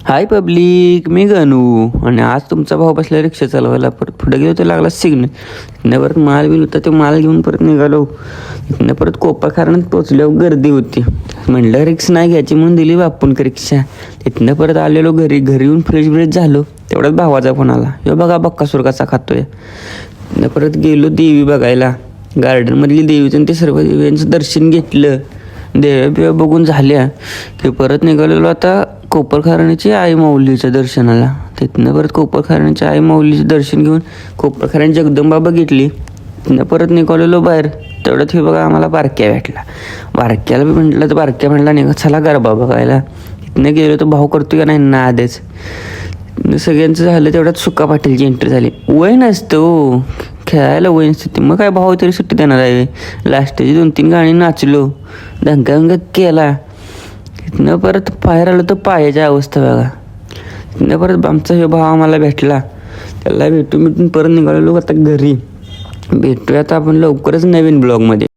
हाय public, मी गणू आणि आज तुमचा भाऊ बसला रिक्षा चालवायला. परत पुढे गेलो तर लागला सिग्नल. तिथनं परत माल बिल होता, ते माल घेऊन परत निघालो. तिथनं परत कोपा खारणात पोचल्यावर गर्दी होती. म्हणलं रिक्षा नाही घ्यायची म्हणून दिली बापूंक रिक्षा. तिथनं परत आलेलो घरी येऊन फ्रेश ब्रेश झालो. तेवढ्यात भावाचा फोन आला, ह्यो बघा बक्कासूर कसा खातोय. तिथनं परत गेलो देवी बघायला. गार्डनमधली देवीचं ते सर्व देवींचं दर्शन घेतलं. देव्या बिव्या बघून झाल्या की परत निघालेलो आता कोपरखराण्याची आई माऊलीच्या दर्शनाला. तिथनं परत कोपरखराण्याच्या आई माऊलीचं दर्शन घेऊन कोपरखराणी जगदंबा बघितली. तिथनं परत निघालेलो बाहेर. तेवढ्यात हे बघा आम्हाला बारक्या भेटला. बारक्याला बी म्हटलं तर बारक्या म्हटला निघा चला गरबा बघायला. तिथनं गेलो तर भाऊ करतो का नाही ना आधीच. सगळ्यांचं झालं. तेवढ्यात सुक्का पाटीलची एंट्री झाली. वय नसतं हो, खेळायला वय नसते. मग काय भाऊ तरी सुट्टी देणार आहे. लास्टची 2-3 गाणी नाचलो, दंगा केला. तिथनं परत बाहेर आलो तर पायाची अवस्था बघा. तिथनं परत आमचा हे भाव आम्हाला भेटला. त्याला भेटून परत निघालेलो आता घरी. भेटूया आता आपण लवकरच नवीन ब्लॉगमध्ये.